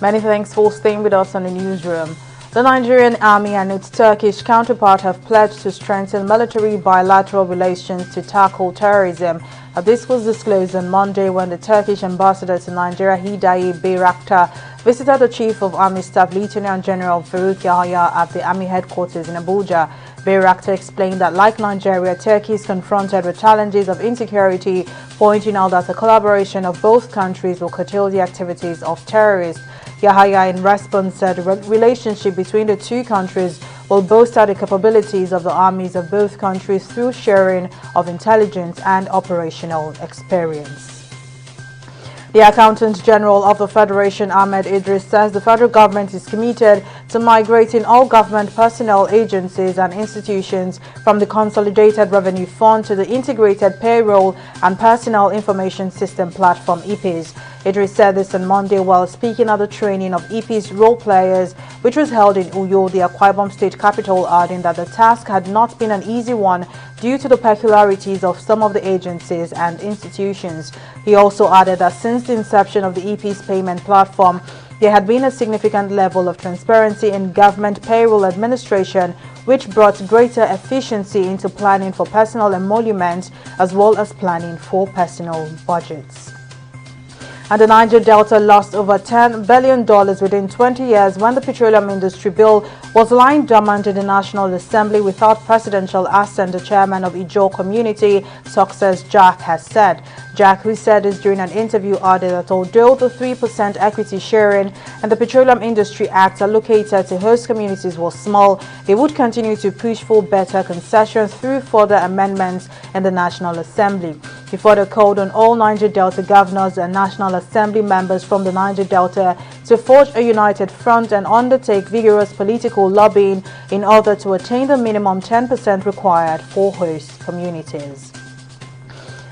Many thanks for staying with us on the newsroom. The Nigerian Army and its Turkish counterpart have pledged to strengthen military bilateral relations to tackle terrorism. This was disclosed on Monday when the Turkish ambassador to Nigeria, Hidayet Bayraktar, visited the Chief of Army Staff Lieutenant General Farouk Yahaya at the Army headquarters in Abuja. Bayraktar explained that, like Nigeria, Turkey is confronted with challenges of insecurity, pointing out that the collaboration of both countries will curtail the activities of terrorists. Yahaya, in response, said the relationship between the two countries will bolster the capabilities of the armies of both countries through sharing of intelligence and operational experience. The Accountant General of the Federation, Ahmed Idris, says the federal government is committed to migrating all government personnel, agencies and institutions from the Consolidated Revenue Fund to the Integrated Payroll and Personnel Information System platform, EPIS. Idris said this on Monday while speaking at the training of EPIS role players, which was held in Uyo, the Akwa Ibom state capital, adding that the task had not been an easy one due to the peculiarities of some of the agencies and institutions. He also added that since the inception of the EPIS payment platform, there had been a significant level of transparency in government payroll administration, which brought greater efficiency into planning for personal emoluments as well as planning for personal budgets. And the Niger Delta lost over $10 billion within 20 years when the petroleum industry bill was lying dormant in the National Assembly without presidential assent, the chairman of Ijaw Community Success, Jack, has said. Jack, who said this during an interview, added that although the 3% equity sharing and the Petroleum Industry Act allocated to host communities was small, they would continue to push for better concessions through further amendments in the National Assembly. He further called on all Niger Delta governors and National Assembly members from the Niger Delta to forge a united front and undertake vigorous political lobbying in order to attain the minimum 10% required for host communities.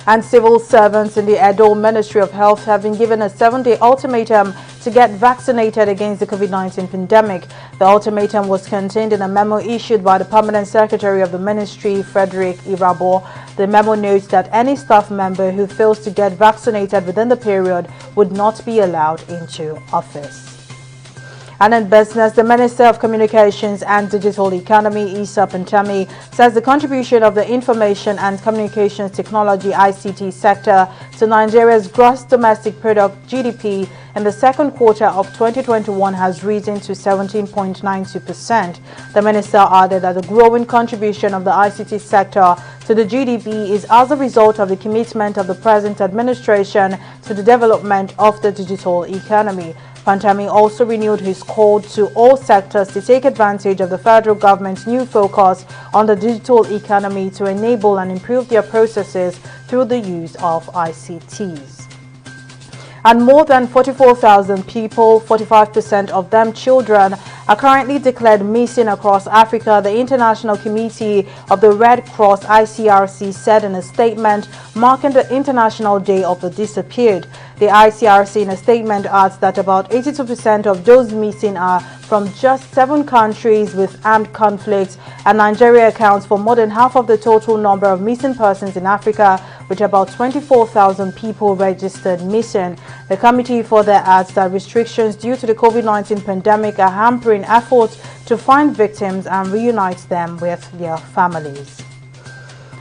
And civil servants in the Edo Ministry of Health have been given a 7-day ultimatum to get vaccinated against the COVID-19 pandemic. The ultimatum was contained in a memo issued by the Permanent Secretary of the Ministry, Frederick Irabo. The memo notes that any staff member who fails to get vaccinated within the period would not be allowed into office. And in business, the Minister of Communications and Digital Economy, Issa Pantami, says the contribution of the Information and Communications Technology (ICT) sector to Nigeria's gross domestic product (GDP) in the second quarter of 2021 has risen to 17.92%. The minister added that the growing contribution of the ICT sector to the GDP is as a result of the commitment of the present administration to the development of the digital economy. Pantami also renewed his call to all sectors to take advantage of the federal government's new focus on the digital economy to enable and improve their processes through the use of ICTs. And more than 44,000 people, 45% of them children, are currently declared missing across Africa, the International Committee of the Red Cross (ICRC) said in a statement marking the International Day of the Disappeared. The ICRC in a statement adds that about 82% of those missing are from just 7 countries with armed conflicts, and Nigeria accounts for more than half of the total number of missing persons in Africa, with about 24,000 people registered missing. The committee further adds that restrictions due to the COVID-19 pandemic are hampering efforts to find victims and reunite them with their families.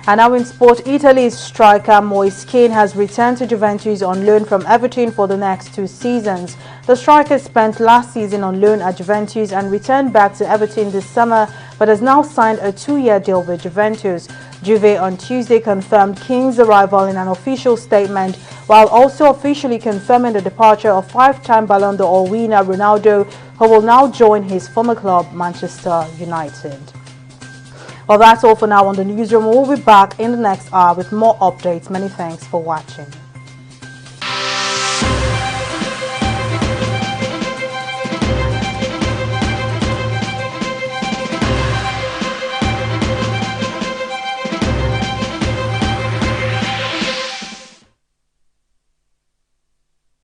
And now in sport, Italy's striker Moise Kean has returned to Juventus on loan from Everton for the next 2 seasons. The striker spent last season on loan at Juventus and returned back to Everton this summer, but has now signed a 2-year deal with Juventus. Juve on Tuesday confirmed Kean's arrival in an official statement, while also officially confirming the departure of 5-time Ballon d'Or winner Ronaldo, who will now join his former club Manchester United. Well, that's all for now on the newsroom. We'll be back in the next hour with more updates. Many thanks for watching.